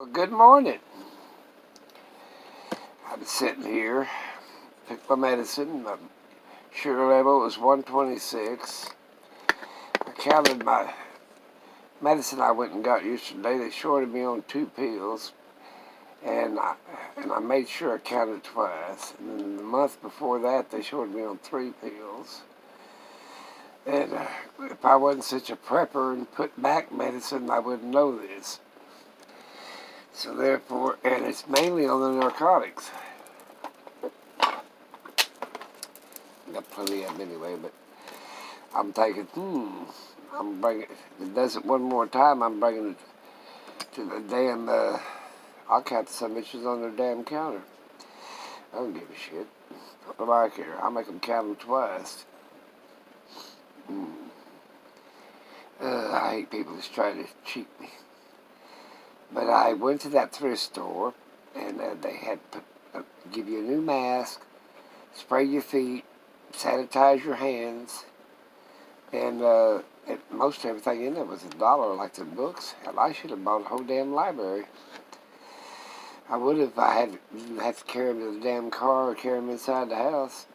Well, good morning. I'm sitting here, took my medicine. My sugar level was 126. I counted my medicine I went and got yesterday. They shorted me on 2 pills, and I made sure I counted twice. And then the month before that, they shorted me on 3 pills. And if I wasn't such a prepper and put back medicine, I wouldn't know this. So therefore, and it's mainly on the narcotics. I got plenty of them anyway, but I'm thinking, I'm bringing it. If it does it one more time, I'm bringing it to the damn, I'll count some bitches on their damn counter. I don't give a shit. What do I care? I'll make them count them twice. I hate people that's trying to cheat me. But I went to that thrift store, and they had give you a new mask, spray your feet, sanitize your hands, and most everything in there was $1, like the books. Hell, I should have bought a whole damn library. I would have if I had to carry them to the damn car or carry them inside the house.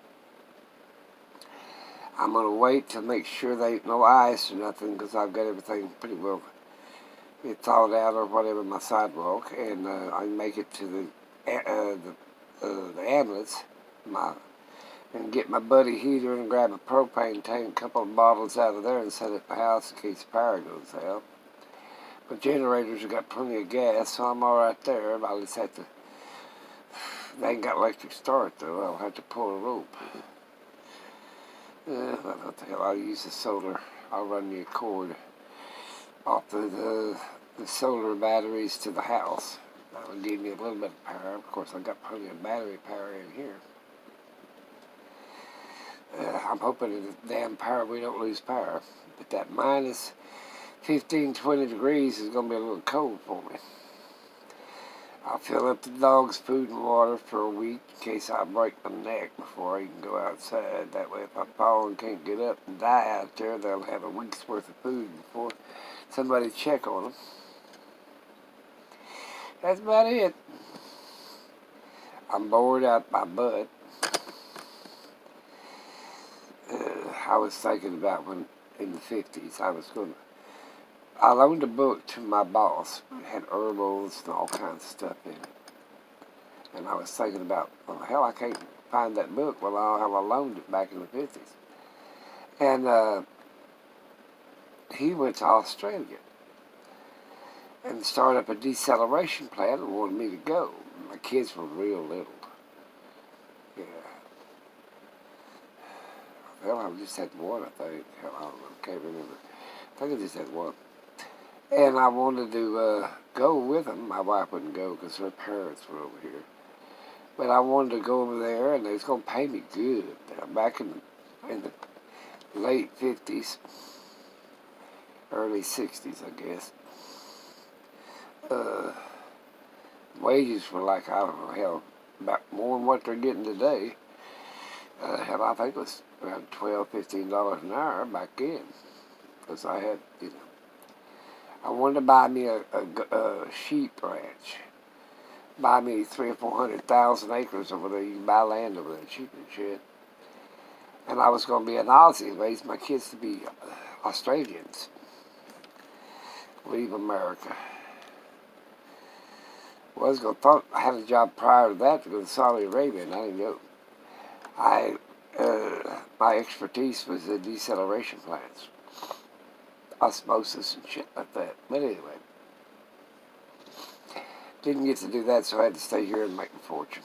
I'm going to wait to make sure there ain't no ice or nothing, because I've got everything pretty well thawed out or whatever on my sidewalk, and I can make it to the ambulance, and get my buddy heater and grab a propane tank, a couple of bottles out of there, and set it at the house in case the power goes out. But generators have got plenty of gas, so I'm all right there. I'll just have to. They ain't got electric start though. I'll have to pull a rope. What the hell? I'll use the solar. I'll run the cord off the solar batteries to the house. That'll give me a little bit of power. Of course, I've got plenty of battery power in here. I'm hoping in the damn power we don't lose power. But that minus 15, 20 degrees is going to be a little cold for me. I'll fill up the dog's food and water for a week in case I break my neck before I can go outside. That way if I fall and can't get up and die out there, they'll have a week's worth of food before somebody check on them. That's about it. I'm bored out my butt. I was thinking about when in the 50s I loaned a book to my boss. It had herbals and all kinds of stuff in it. And I was thinking about, well, hell, I can't find that book. Well, I loaned it back in the 50s. And he went to Australia and started up a deceleration plant and wanted me to go. My kids were real little. Yeah. Well, I just had one, I think. Hell, I don't know. Can't remember. I think I just had one. And I wanted to go with them. My wife wouldn't go because her parents were over here. But I wanted to go over there, and they was going to pay me good. Back in the late 50s, early 60s, I guess. Wages were like, I don't know, hell, about more than what they're getting today. Hell, I think it was around $12, $15 an hour back then. Because I had, I wanted to buy me a sheep ranch. Buy me 300,000 or 400,000 acres over there. You can buy land over there cheap and shit. And I was going to be an Aussie, raise my kids to be Australians. Leave America. Thought I had a job prior to that to go to Saudi Arabia, and I didn't go. My expertise was the deceleration plants, osmosis and shit like that. But anyway, didn't get to do that, so I had to stay here and make a fortune.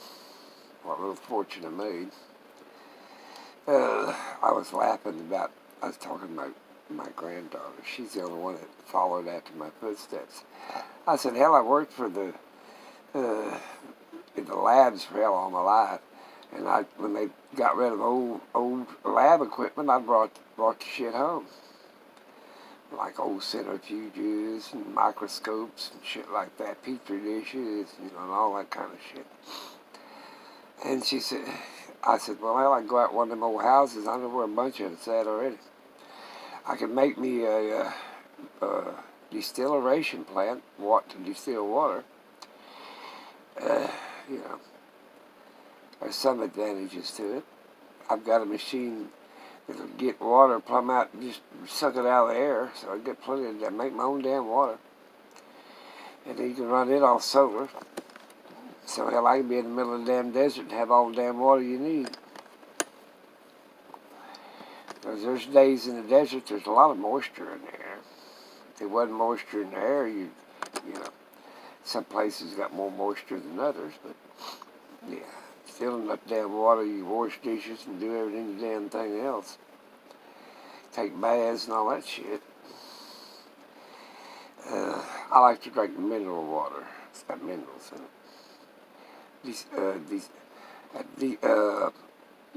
What little fortune I made. I was talking to my granddaughter. She's the only one that followed after my footsteps. I said, hell, I worked for in the labs for hell all my life. And when they got rid of old lab equipment, I brought the shit home. Like old centrifuges and microscopes and shit like that, petri dishes, and all that kind of shit. And I said, well, hell, I can go out one of them old houses. I know where a bunch of it's at already. I could make me a distillation plant to distill water. You know, there's some advantages to it. I've got a machine that'll get water plumb out and just suck it out of the air, so I get plenty of, make my own damn water. And then you can run it off solar. So hell, I can be in the middle of the damn desert and have all the damn water you need. Because there's days in the desert, there's a lot of moisture in the air. If there wasn't moisture in the air, you know, some places got more moisture than others, but yeah, still enough damn water, you wash dishes and do everything damn thing else. Take baths and all that shit. I like to drink mineral water. It's got minerals in it.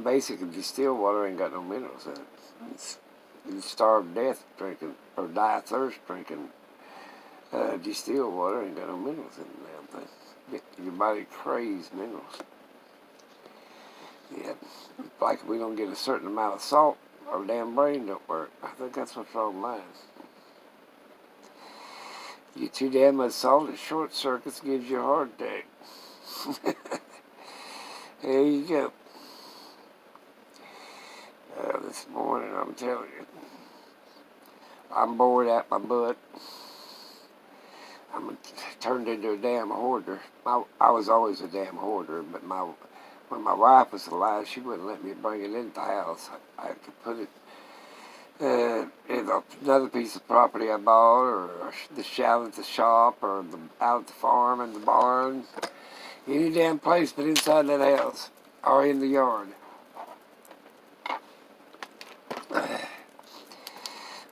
Basic distilled water ain't got no minerals in it. You starve to death drinking, or die of thirst drinking distilled water. Ain't got no minerals in the damn thing. Your body craves minerals. Yeah, like if we don't get a certain amount of salt, our damn brain don't work. I think that's what's wrong with mine. You too damn much salt, it short circuits, gives you a heart attack. There you go. This morning, I'm telling you, I'm bored out my butt. I'm turned into a damn hoarder. I was always a damn hoarder, but when my wife was alive, she wouldn't let me bring it into the house. I had to put it in another piece of property I bought, or out at the shop, or out at the farm, in the barn. Any damn place but inside that house, or in the yard.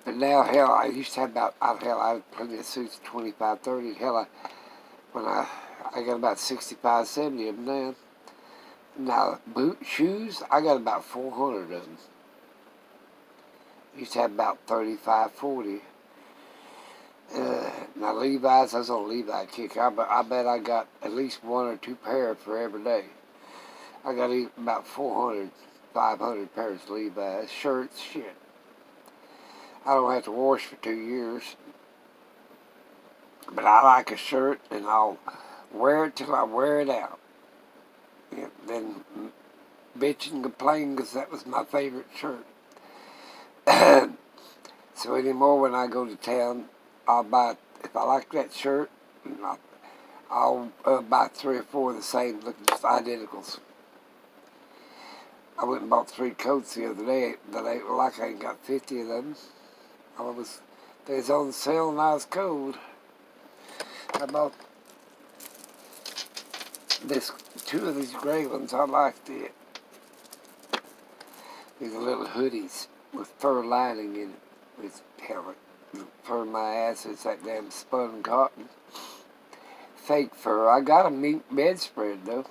But now, hell, I used to have I had plenty of suits, 25, 30. Hell, when I got about 65, 70 of them now. Now, shoes, I got about 400 of them. Used to have about 35, 40. Now, Levi's, I was on a Levi kick. I bet I got at least one or two pair for every day. I got about 400, 500 pairs of Levi's. Shirts, shit. I don't have to wash for 2 years. But I like a shirt, and I'll wear it till I wear it out. Yeah, then bitch and complain because that was my favorite shirt. So anymore, when I go to town, I'll buy, if I like that shirt, I'll buy 3 or 4 of the same, looking just identicals. I went and bought 3 coats the other day that I ain't got 50 of them. They was on sale and I was cold. I bought 2 of these gray ones. I liked it. These are little hoodies with fur lining in it. It's hell, fur my ass. It's that damn spun cotton. Fake fur. I got a mink bedspread though.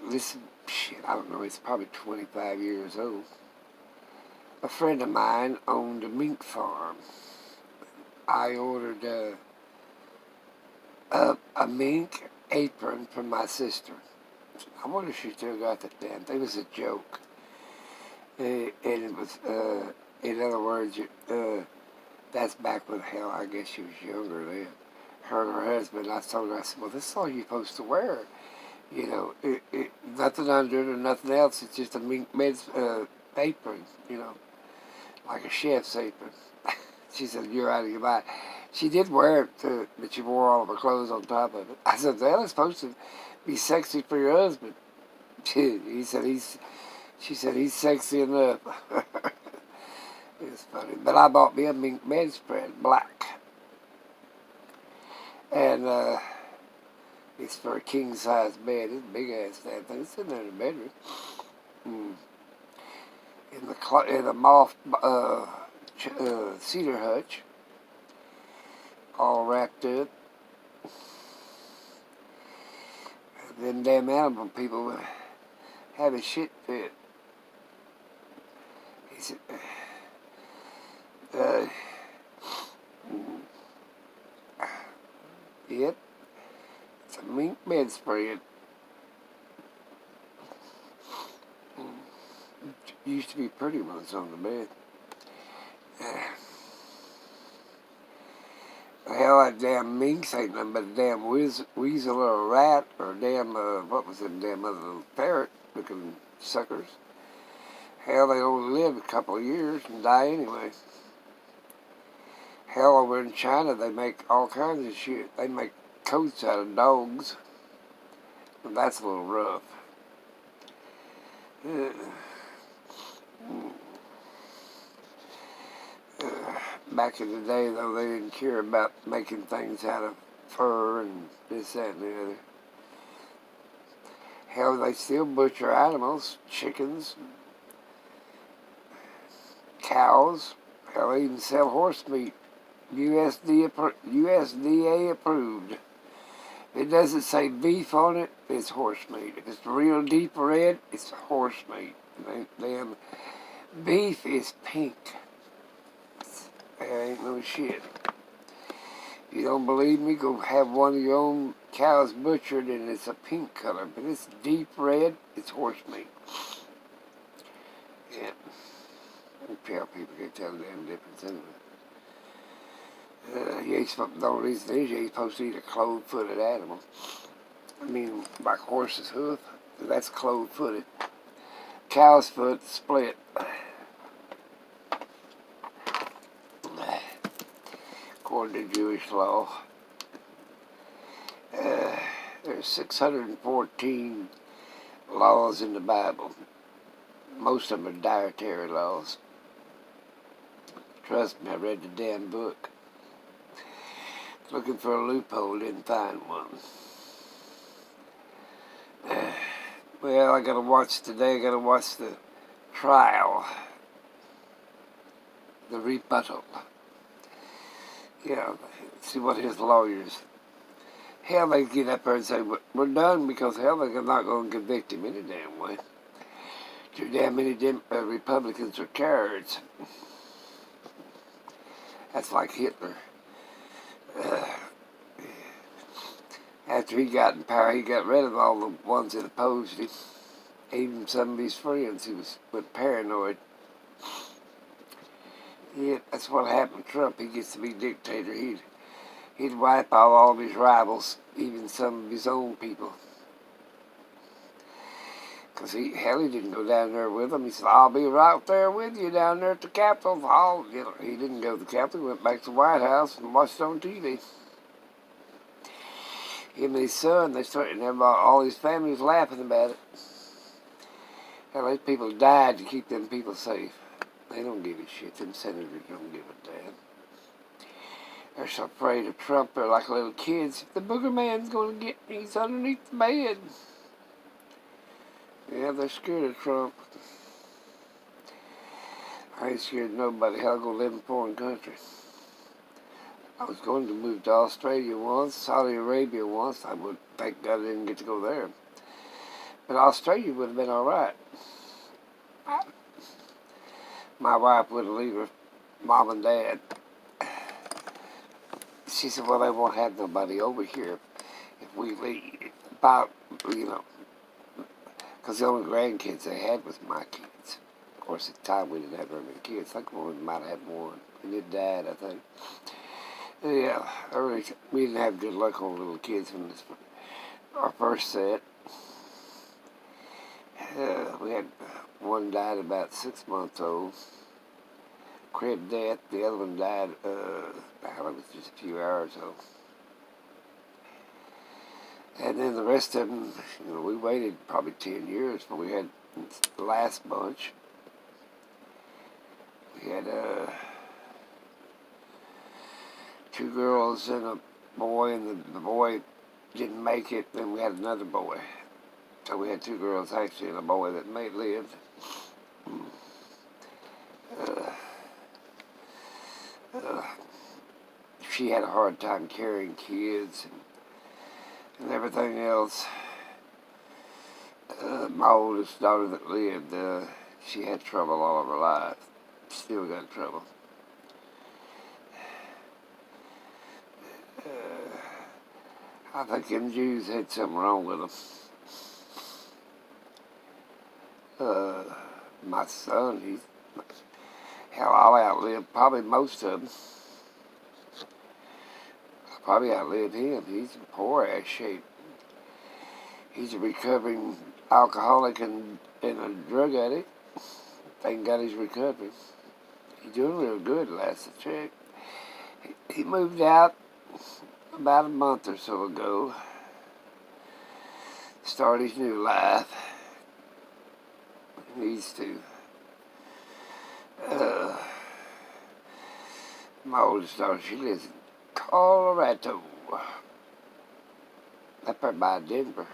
This shit, I don't know. It's probably 25 years old. A friend of mine owned a mink farm. I ordered a mink apron from my sister. I wonder if she still got that damn thing. It was a joke. And it was, in other words, that's back when, hell, I guess she was younger then. Her and her husband, I told her, I said, well, this is all you're supposed to wear. You know, nothing under it or nothing else. It's just a mink apron, you know, like a chef's apron. She said, you're out of your mind. She did wear it, but she wore all of her clothes on top of it. I said, well, it's supposed to be sexy for your husband. She said, he's sexy enough. It's funny. But I bought me a mink bedspread, black. And it's for a king-size bed. It's a big-ass damn thing. It's in there in the bedroom. In the moth cedar hutch, all wrapped up. Them damn animal people would have a shit fit. He said, yep, it's a mink bedspread. Used to be pretty when it's on the bed. Hell, that damn minx ain't nothing but a damn weasel or a rat or a damn, what was them damn other little parrot-looking suckers. Hell, they only live a couple of years and die anyway. Hell, over in China, they make all kinds of shit. They make coats out of dogs. And that's a little rough. Back in the day, though, they didn't care about making things out of fur and this, that, and the other. Hell, they still butcher animals, chickens, cows. Hell, they even sell horse meat. USDA approved. If it doesn't say beef on it, it's horse meat. If it's real deep red, it's horse meat. Damn, beef is pink. There ain't no shit. If you don't believe me, go have one of your own cows butchered and it's a pink color. But it's deep red, it's horse meat. Yeah. Tell people can tell the damn difference anyway. You ain't supposed, the only reason is you ain't supposed to eat a clove-footed animal. I mean, like horse's hoof, that's clove-footed. Cow's foot, split. According to Jewish law. There's 614 laws in the Bible. Most of them are dietary laws. Trust me, I read the damn book. Looking for a loophole, didn't find one. Well, I gotta watch today, I gotta watch the trial. The rebuttal. Yeah, see what his lawyers. Hell, they get up there and say, we're done, because hell, they're not going to convict him any damn way. Too damn many Republicans are cowards. That's like Hitler. After he got in power, he got rid of all the ones that opposed him. Even some of his friends, he went paranoid. Yeah, that's what happened to Trump. He gets to be dictator. He'd wipe out all of his rivals, even some of his own people. Because he didn't go down there with them. He said, I'll be right there with you down there at the Capitol. He didn't go to the Capitol. He went back to the White House and watched it on TV. Him and his son, they started, and all his family was laughing about it. Hell, those people died to keep them people safe. They don't give a shit. Them senators don't give a damn. They're so afraid of Trump. They're like little kids. If the booger man's going to get me, he's underneath the bed. Yeah, they're scared of Trump. I ain't scared of nobody. Hell, I go live in foreign countries. I was going to move to Australia once, Saudi Arabia once. Thank God I didn't get to go there. But Australia would have been all right. My wife wouldn't leave her mom and dad. She said, well, they won't have nobody over here if we leave. Because the only grandkids they had was my kids. Of course, at the time, we didn't have very many kids. I think we might have had one. And it died, I think. Yeah, we didn't have good luck on little kids when our first set. We had one died about 6 months old. Crib death. The other one died, it was just a few hours old. And then the rest of them, we waited probably 10 years, but we had the last bunch. We had 2 girls and a boy, and the boy didn't make it. Then we had another boy. So we had 2 girls actually and a boy that lived. She had a hard time carrying kids and everything else. My oldest daughter that lived, she had trouble all of her life. Still got trouble. I think them Jews had something wrong with them. My son, I'll outlive probably most of them. probably outlive him. He's in poor ass shape. He's a recovering alcoholic and a drug addict. Thank God he's recovering. He's doing real good, last I checked. He moved out about a month or so ago. Start his new life. He needs to. My oldest daughter, she lives in Colorado. Up there by Denver.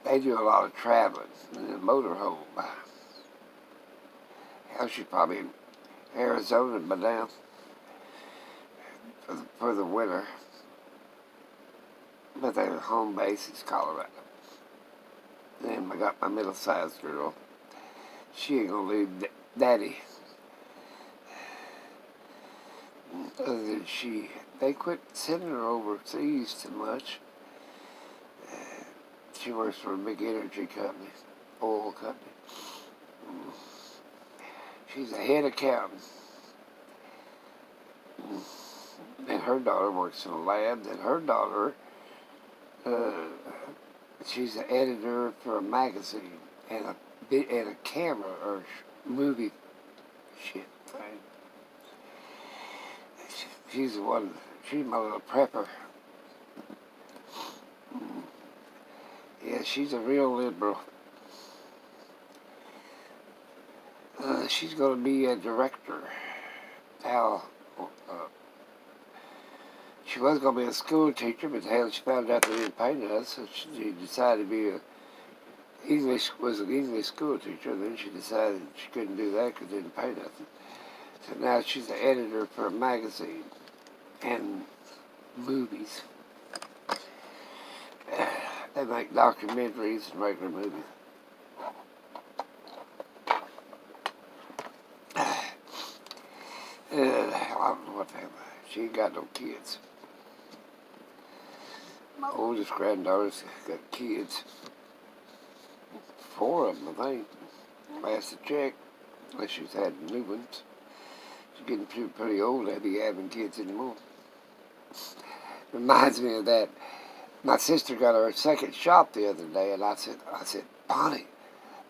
They do a lot of traveling in a motorhome. Hell, she's probably in Arizona by now for the winter. But their home base is Colorado. Then I got my middle-sized girl. She ain't gonna leave daddy. Other than they quit sending her overseas too much. She works for a big energy company, oil company. She's a head accountant. And her daughter works in a lab. And her daughter, she's an editor for a magazine and a camera or movie shit thing. She's the one. She's my little prepper. Yeah, she's a real liberal. She's going to be a director. She was going to be a school teacher, but hell, she found out they didn't pay us, so she decided to be an English school teacher. Then she decided she couldn't do that because they didn't pay nothing. So now she's the editor for a magazine and movies. They make documentaries and regular movies. I don't know what the hell. She ain't got no kids. My oldest granddaughter's got kids. 4 of them, I think. Last I checked, unless she's had new ones. She's getting pretty old to be having kids anymore. Reminds me of that. My sister got her second shot the other day, and I said, Bonnie,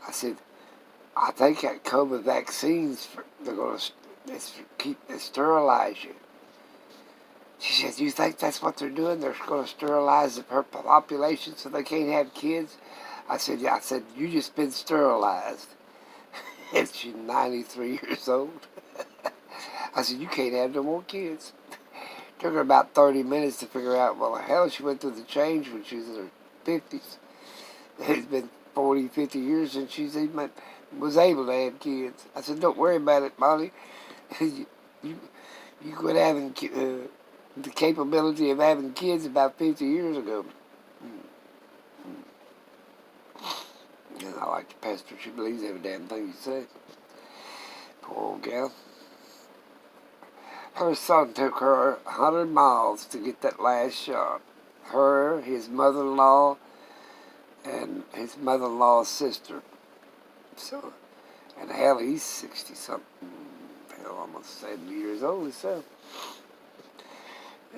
I think that COVID vaccines, they're going to sterilize you. She said, you think that's what they're doing? They're going to sterilize the population so they can't have kids? I said, yeah. I said, you just been sterilized. And she's 93 years old. I said, you can't have no more kids. Took her about 30 minutes to figure out, well, hell, she went through the change when she was in her 50s. It's been 40, 50 years since she even was able to have kids. I said, don't worry about it, Molly. you quit having the capability of having kids about 50 years ago. And I like to pester her. She believes every damn thing you say. Poor old gal. Her son took her 100 miles to get that last shot. Her, his mother-in-law, and his mother-in-law's sister. So, and hell, he's 60-something. Hell, almost 70 years old himself.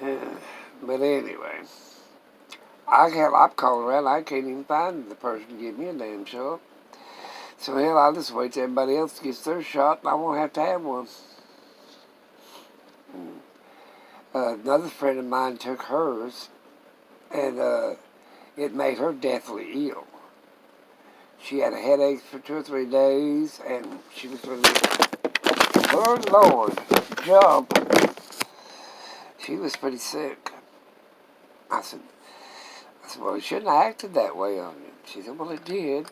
But anyway, I'm calling around. I can't even find the person to give me a damn shot. So hell, I'll just wait till everybody else gets their shot, and I won't have to have one. Another friend of mine took hers, and it made her deathly ill. She had a headache for 2 or 3 days, and she was going to, Lord, jump. She was pretty sick. I said, well, it shouldn't have acted that way on you. She said, well, it did.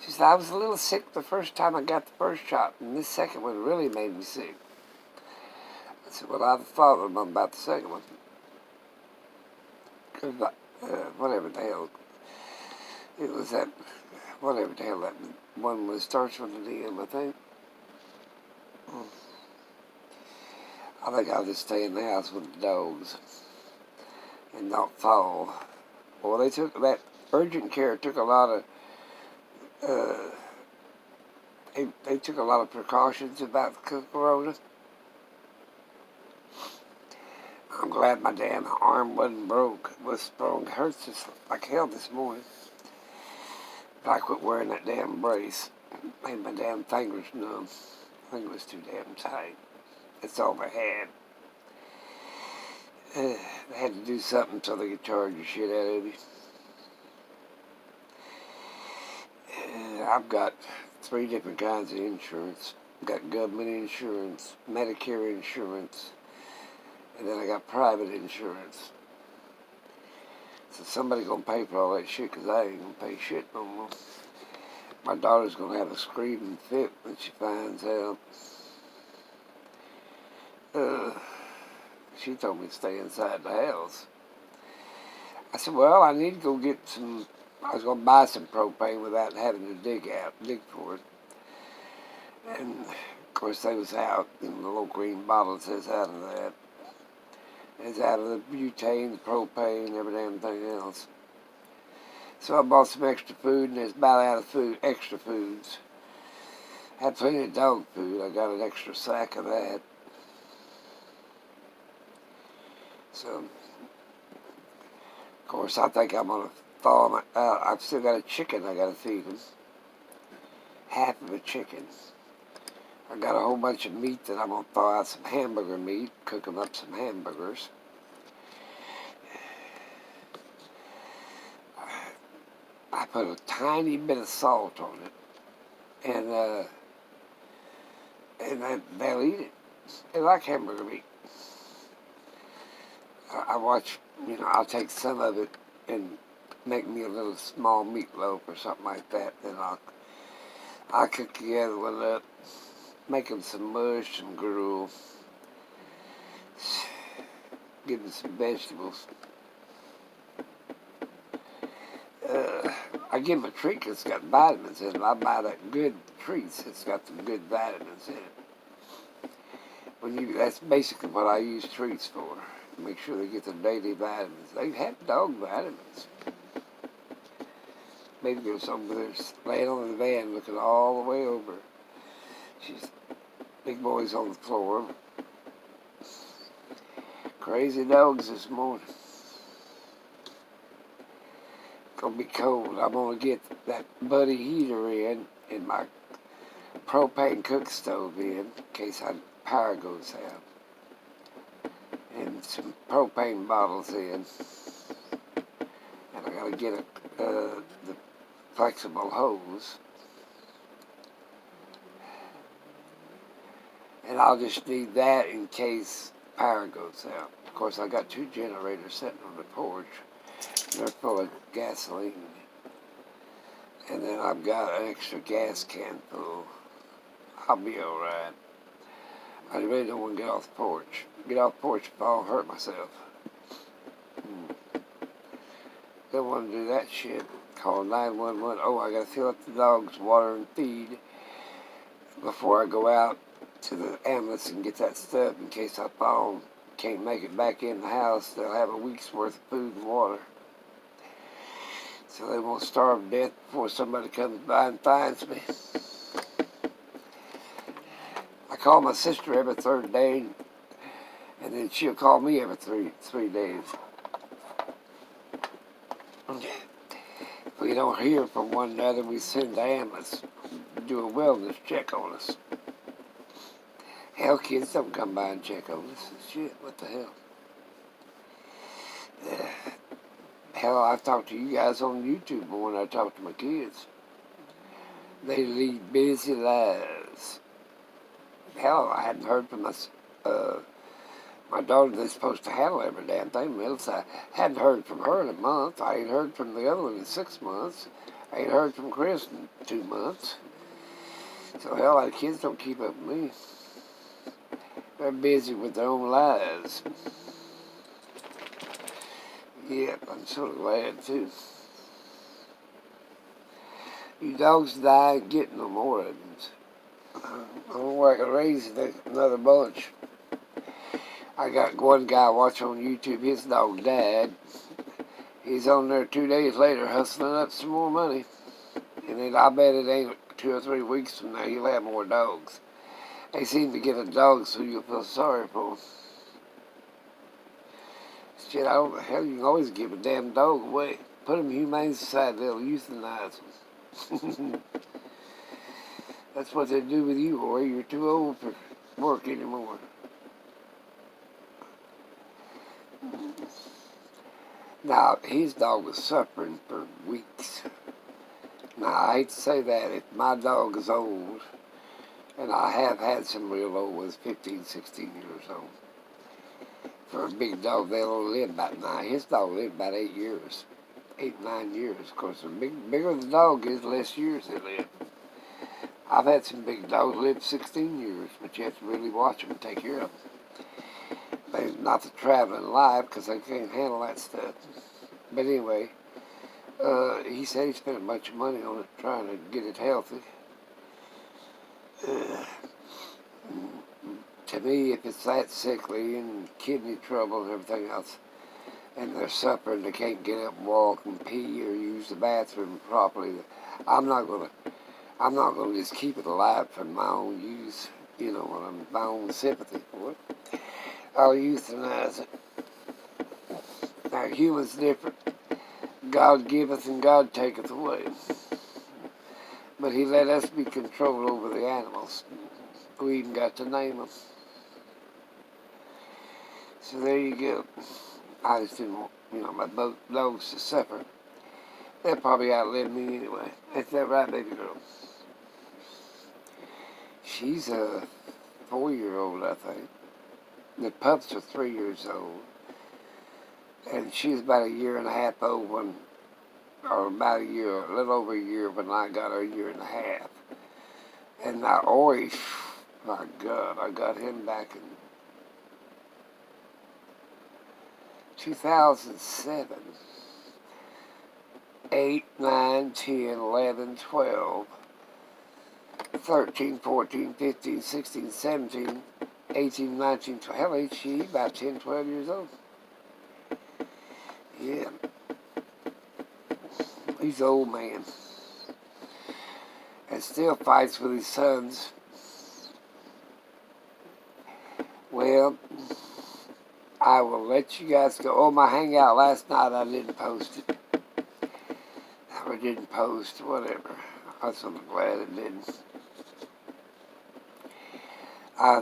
She said, I was a little sick the first time I got the first shot, and this second one really made me sick. I said, well, I thought about the second one. Cause, whatever the hell. It was that, whatever the hell that one was, starts with an M, I think. I think I'll just stay in the house with the dogs and not fall. Well, that urgent care took a lot of They took a lot of precautions about the corona. I'm glad my damn arm wasn't broke. It was sprung. It hurts just like hell this morning. But I quit wearing that damn brace. Made my damn fingers numb. I think it was too damn tight. That's all they had. They had to do something so they could charge the shit out of you. I've got 3 different kinds of insurance. I've got government insurance, Medicare insurance, and then I got private insurance. So somebody gonna pay for all that shit, 'cause I ain't gonna pay shit no more. My daughter's gonna have a screaming fit when she finds out. She told me to stay inside the house. I said, well, I need to go get some. I was gonna buy some propane without having to dig for it. And of course they was out, and the little green bottle says out of that. It's out of the butane, the propane, every damn thing else. So I bought some extra food, and it's about out of extra foods. Had plenty of dog food. I got an extra sack of that. So, of course, I think I'm gonna thaw them out. I've still got a chicken I gotta feed them. Half of a chicken. I got a whole bunch of meat that I'm gonna thaw out, some hamburger meat, cook them up some hamburgers. I put a tiny bit of salt on it, and they'll eat it. They like hamburger meat. I watch, I'll take some of it and make me a little small meatloaf or something like that. Then I'll cook together one up, make them some mush, some gruel, give them some vegetables. I give them a treat that's got vitamins in it. I buy that good treats that's got some good vitamins in it. That's basically what I use treats for. Make sure they get the daily vitamins. They have dog vitamins. Maybe there's over there laying on the van looking all the way over. Big boy's on the floor. Crazy dogs this morning. Gonna be cold. I'm gonna get that Buddy heater in my propane cook stove in case power goes out. And some propane bottles in. And I gotta get the flexible hose. And I'll just need that in case power goes out. Of course, I got 2 generators sitting on the porch. They're full of gasoline. And then I've got an extra gas can full. I'll be alright. I really don't want to get off the porch. Get off the porch if I'll hurt myself. Don't want to do that shit. Call 911. Oh, I gotta fill up the dog's water and feed before I go out to the ambulance and get that stuff in case I fall. Can't make it back in the house. They'll have a week's worth of food and water. So they won't starve to death before somebody comes by and finds me. I call my sister every 3rd day, and then she'll call me every three days. If we don't hear from one another, we send the ambulance to do a wellness check on us. Hell, kids don't come by and check on us. Shit, what the hell? Hell, I talk to you guys on YouTube more than I talk to my kids. They lead busy lives. Hell, I hadn't heard from my daughter that's supposed to handle every damn thing. I hadn't heard from her in a month. I ain't heard from the other one in 6 months. I ain't heard from Chris in 2 months. So hell, the kids don't keep up with me. They're busy with their own lives. Yeah, I'm sort of glad too. You dogs die and get no more of them. I don't know where I can raise another bunch. I got one guy watching on YouTube, his dog died. He's on there 2 days later hustling up some more money. And then I bet it ain't 2 or 3 weeks from now, you'll have more dogs. They seem to get a dog so you'll feel sorry for them. Shit, I don't know. Hell, you can always give a damn dog away. Put them in Humane Society, they'll euthanize them. That's what they do with you, boy. You're too old for work anymore. Now, his dog was suffering for weeks. Now, I hate to say that. If my dog is old, and I have had some real old ones, 15, 16 years old. For a big dog, they'll only live about 9. His dog lived about 8 years. 8, 9 years. Of course, the bigger the dog is, the less years they live. I've had some big dogs live 16 years, but you have to really watch them and take care of them. They're not the traveling live because they can't handle that stuff. But anyway, he said he spent a bunch of money on it trying to get it healthy. To me, if it's that sickly and kidney trouble and everything else, and they're suffering, they can't get up and walk and pee or use the bathroom properly, I'm not gonna just keep it alive for my own use, you know, my own sympathy for it. I'll euthanize it. Now, humans different. God giveth and God taketh away. But he let us be controlled over the animals. We even got to name them. So there you go. I just didn't want, you know, my dogs to suffer. They'll probably outlive me anyway. Is that right, baby girl? She's a 4-year-old, I think. The pups are 3 years old. And she was about 1.5 years old when, or about a year, a little over a year when I got her, 1.5 years. And now Ori, my God, I got him back in 2007. 8, 9, 10, 11, 12, 13, 14, 15, 16, 17, 18, 19, 20. Hell, ain't she about 10, 12 years old? Yeah. He's an old man. And still fights with his sons. Well, I will let you guys go. Oh, my hangout last night, I didn't post it. Or didn't post, whatever. I'm so glad it didn't.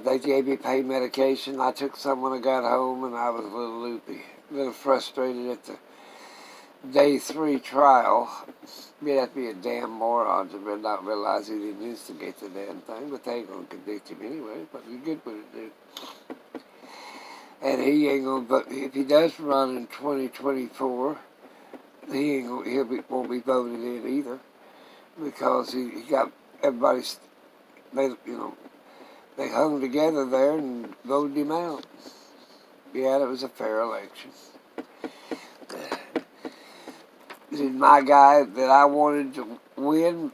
They gave me pain medication. I took some when I got home, and I was a little loopy. A little frustrated at the day 3 trial. You'd have to be a damn moron to not realize he didn't instigate the damn thing, but they ain't going to convict him anyway. But he good with it, dude. And he ain't going to vote. If he does run in 2024, he ain't gonna, won't be voted in either, because he got everybody, they hung together there and voted him out. Yeah, it was a fair election. Did my guy that I wanted to win?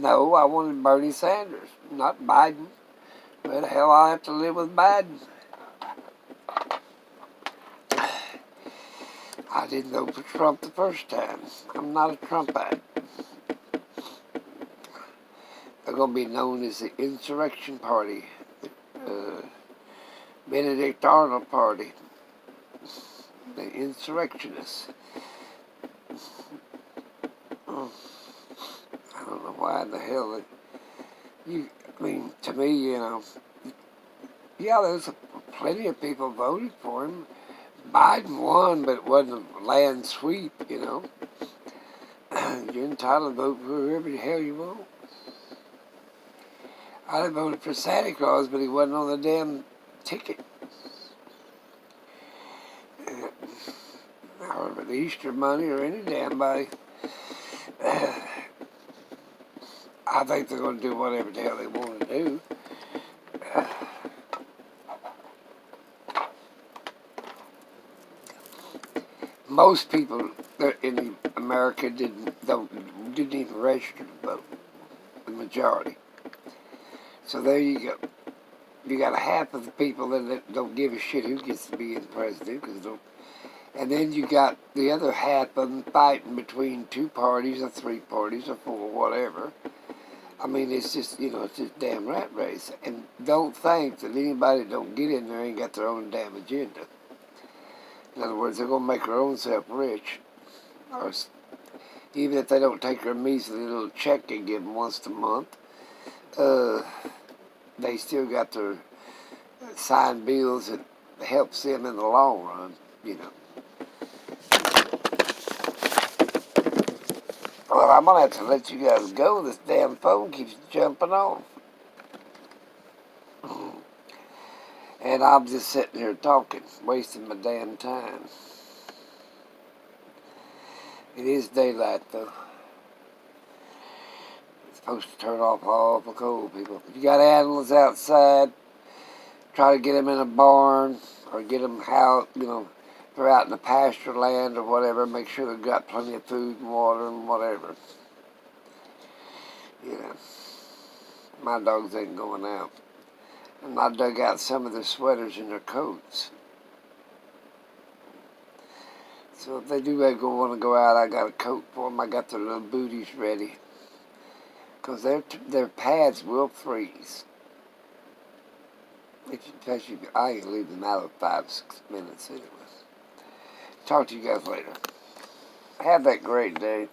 No, I wanted Bernie Sanders, not Biden. But hell, I have to live with Biden. I didn't vote for Trump the first time. I'm not a Trumpite. They're going to be known as the Insurrection Party, Benedict Arnold Party, the Insurrectionists. I don't know why in the hell to me, yeah, there's plenty of people voted for him. Biden won, but it wasn't a land sweep, You're entitled to vote for whoever the hell you want. I'd have voted for Santa Claus, but he wasn't on the damn ticket. Or the Easter Bunny or any damn body. I think they're going to do whatever the hell they want to do. Most people in America didn't even register to vote. The majority. So there you go. You got half of the people that don't give a shit who gets to be the president, and then you got the other half of them fighting between 2 parties or 3 parties or 4, whatever. I mean, it's just, it's just damn rat race. And don't think that anybody that don't get in there ain't got their own damn agenda. In other words, they're going to make their own self rich. Or even if they don't take their measly little check they give them once a month, they still got their signed bills that helps them in the long run. Well, I'm going to have to let you guys go. This damn phone keeps jumping off. And I'm just sitting here talking, wasting my damn time. It is daylight, though. It's supposed to turn off all the cold, people. If you got animals outside, try to get them in a barn or get them out, if they're out in the pasture land or whatever. Make sure they've got plenty of food and water and whatever. My dogs ain't going out. And I dug out some of their sweaters and their coats. So if they do want to go out, I got a coat for them. I got their little booties ready. Because their pads will freeze. Especially if I can leave them out of 5-6 minutes anyway. Talk to you guys later. Have that great day.